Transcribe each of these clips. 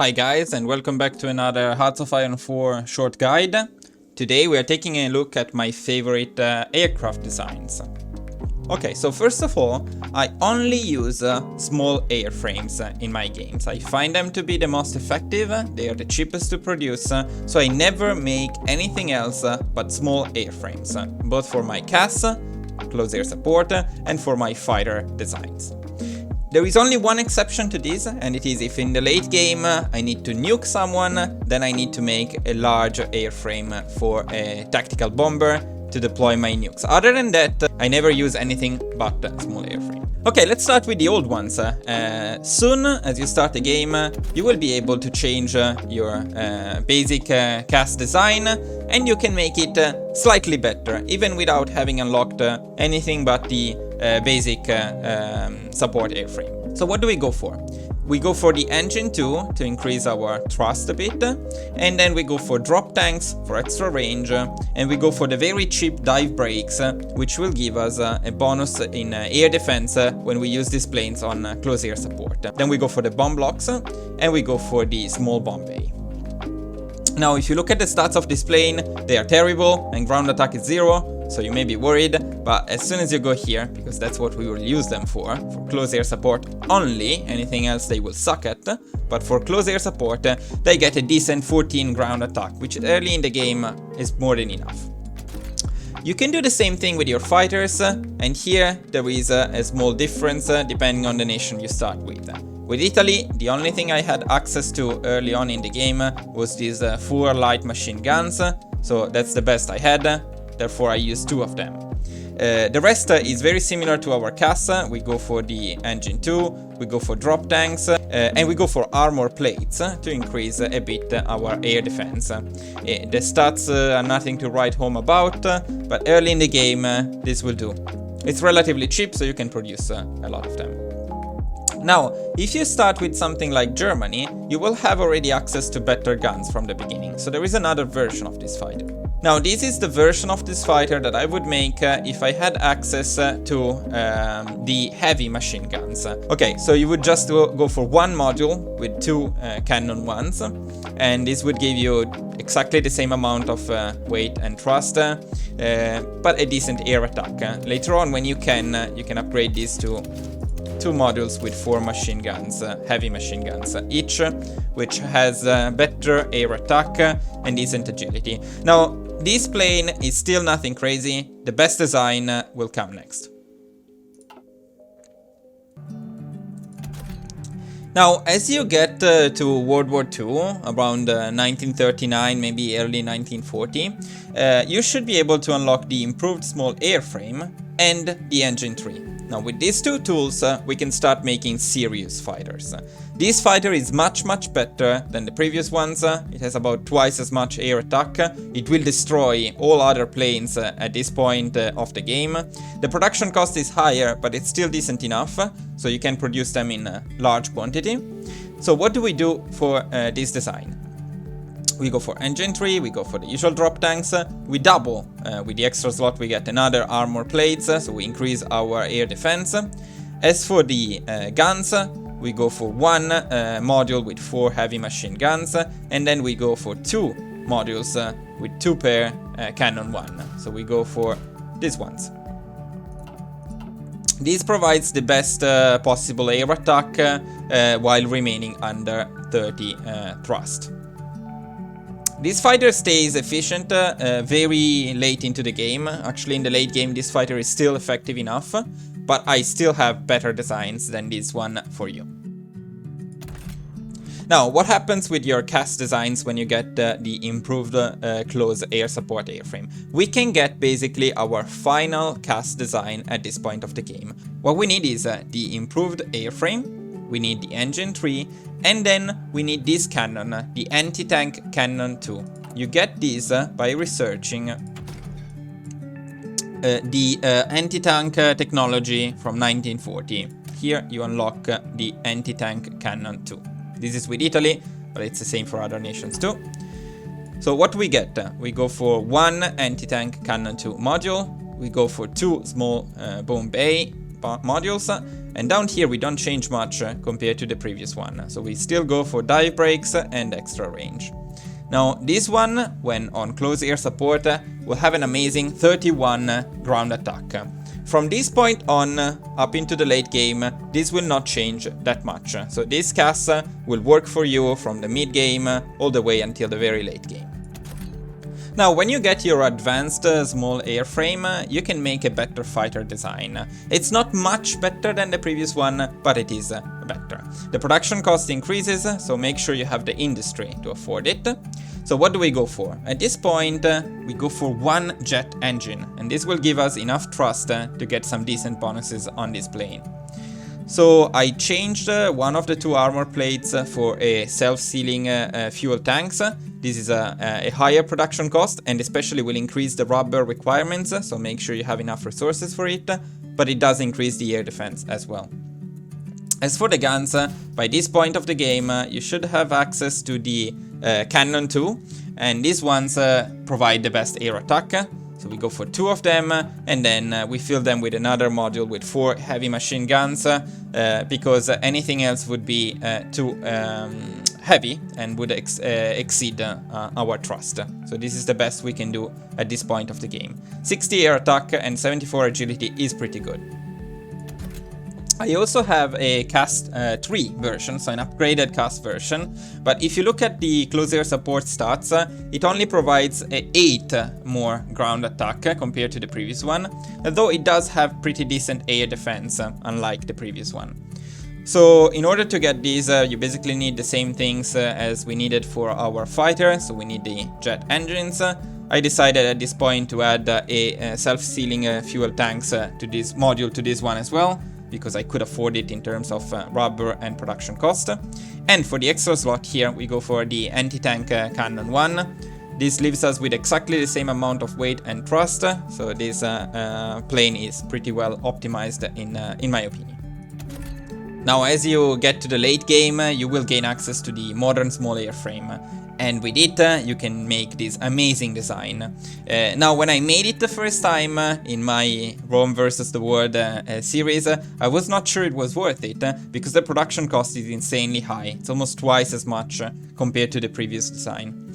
Hi guys, and welcome back to another Hearts of Iron 4 short guide. Today we are taking a look at my favorite aircraft designs. Okay, so first of all, I only use small airframes in my games. I find them to be the most effective, they are the cheapest to produce, so I never make anything else but small airframes, both for my CAS, close air support, and for my fighter designs. There is only one exception to this, and it is if in the late game I need to nuke someone, then I need to make a large airframe for a tactical bomber to deploy my nukes. Other than that, I never use anything but a small airframe. Okay, let's start with the old ones. Soon as you start the game, you will be able to change your basic cast design, and you can make it slightly better, even without having unlocked anything but the basic support airframe. So what do we go for? We go for the engine 2 to increase our thrust a bit, and then we go for drop tanks for extra range, and we go for the very cheap dive brakes, which will give us a bonus in air defense when we use these planes on close air support. Then we go for the bomb blocks, and we go for the small bomb bay. Now, if you look at the stats of this plane, they are terrible, and ground attack is 0. So you may be worried, but as soon as you go here, because that's what we will use them for close air support only, anything else they will suck at, but for close air support, they get a decent 14 ground attack, which early in the game is more than enough. You can do the same thing with your fighters, and here there is a small difference depending on the nation you start with. With Italy, the only thing I had access to early on in the game was these 4 light machine guns, so that's the best I had. Therefore I use 2 of them. The rest is very similar to our CAS. We go for the engine 2, we go for drop tanks, and we go for armor plates to increase a bit our air defense. The stats are nothing to write home about, but early in the game this will do. It's relatively cheap, so you can produce a lot of them. Now, if you start with something like Germany, you will have already access to better guns from the beginning, so there is another version of this fighter. Now, this is the version of this fighter that I would make if I had access to the heavy machine guns. Okay, so you would just go for one module with 2 cannon ones, and this would give you exactly the same amount of weight and thrust, but a decent air attack. Later on, when you can upgrade this to 2 modules with 4 machine guns, heavy machine guns each, which has better air attack and decent agility. Now, this plane is still nothing crazy. The best design will come next. Now, as you get to World War II, around 1939, maybe early 1940, you should be able to unlock the improved small airframe and the engine 3. Now, with these 2 tools, we can start making serious fighters. This fighter is much better than the previous ones. It has about twice as much air attack. It will destroy all other planes at this point of the game. The production cost is higher, but it's still decent enough, so you can produce them in large quantity. So what do we do for this design? We go for engine 3, we go for the usual drop tanks, we double, with the extra slot we get another armor plates, so we increase our air defense. As for the guns, we go for 1 module with 4 heavy machine guns, and then we go for 2 modules with 2 pair cannon 1, so we go for these ones. This provides the best possible air attack while remaining under 30 thrust. This fighter stays efficient very late into the game. Actually, in the late game, this fighter is still effective enough, but I still have better designs than this one for you. Now, what happens with your CAS designs when you get the improved close air support airframe? We can get basically our final CAS design at this point of the game. What we need is the improved airframe, we need the engine 3, and then we need this cannon, the anti-tank cannon 2. You get this by researching the anti-tank technology from 1940. Here you unlock the anti-tank cannon 2. This is with Italy, but it's the same for other nations too. So what we get? We go for 1 anti-tank cannon 2 module, we go for 2 small bomb bay modules, And down here we don't change much compared to the previous one. So we still go for dive brakes and extra range. Now this one, when on close air support, will have an amazing 31 ground attack. From this point on, up into the late game, this will not change that much. So this CAS will work for you from the mid game all the way until the very late game. Now, when you get your advanced small airframe, you can make a better fighter design. It's not much better than the previous one, but it is better. The production cost increases, so make sure you have the industry to afford it. So what do we go for? At this point, we go for one jet engine, and this will give us enough thrust to get some decent bonuses on this plane. So I changed one of the two armor plates for a self-sealing fuel tanks. This is a higher production cost and especially will increase the rubber requirements, so make sure you have enough resources for it, but it does increase the air defense as well. As for the guns, by this point of the game, you should have access to the cannon too, and these ones provide the best air attack. So we go for 2 of them, and then we fill them with another module with 4 heavy machine guns, because anything else would be too heavy and would exceed our thrust. So this is the best we can do at this point of the game. 60 air attack and 74 agility is pretty good. I also have a CAS 3 version, so an upgraded CAS version, but if you look at the close air support stats, it only provides 8 more ground attack compared to the previous one, though it does have pretty decent air defense, unlike the previous one. So in order to get these, you basically need the same things as we needed for our fighter, so we need the jet engines. I decided at this point to add a self-sealing fuel tanks to this module to this one as well, because I could afford it in terms of rubber and production cost. And for the extra slot here, we go for the anti-tank cannon 1. This leaves us with exactly the same amount of weight and thrust, so this plane is pretty well optimized in my opinion. Now, as you get to the late game, you will gain access to the modern small airframe. And with it, you can make this amazing design. Now, when I made it the first time in my Rome vs. the World series, I was not sure it was worth it, because the production cost is insanely high. It's almost twice as much compared to the previous design.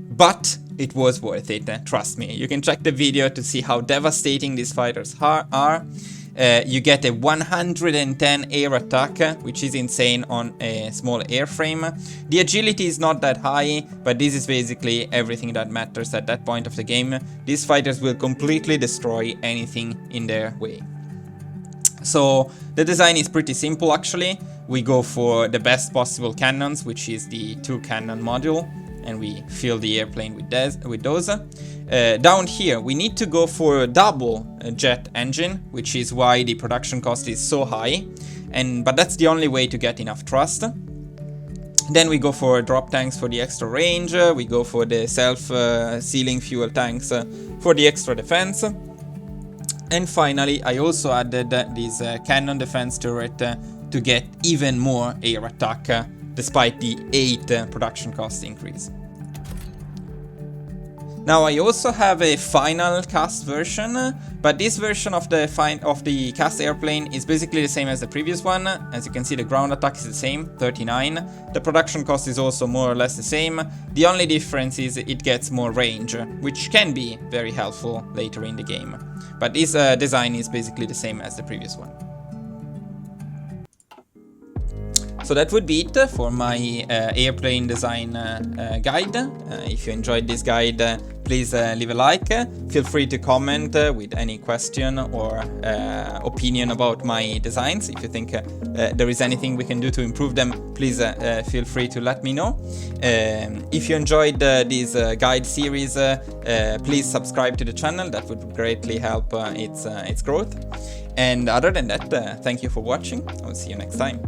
But it was worth it, trust me. You can check the video to see how devastating these fighters are. You get a 110 air attack, which is insane on a small airframe. The agility is not that high, but this is basically everything that matters at that point of the game. These fighters will completely destroy anything in their way. So the design is pretty simple actually. We go for the best possible cannons, which is the 2 cannon module, and we fill the airplane with those. Down here we need to go for a double jet engine, which is why the production cost is so high, but that's the only way to get enough thrust. Then we go for drop tanks for the extra range, we go for the self-sealing fuel tanks for the extra defense. And finally I also added this cannon defense turret to get even more air attack, despite the 8 production cost increase. Now I also have a final CAS version, but this version of the CAS airplane is basically the same as the previous one. As you can see, the ground attack is the same, 39. The production cost is also more or less the same. The only difference is it gets more range, which can be very helpful later in the game. But this design is basically the same as the previous one. So that would be it for my airplane design guide. If you enjoyed this guide, please leave a like. Feel free to comment with any question or opinion about my designs. If you think there is anything we can do to improve them, please feel free to let me know. If you enjoyed this guide series, please subscribe to the channel. That would greatly help its growth. And other than that, thank you for watching. I'll see you next time.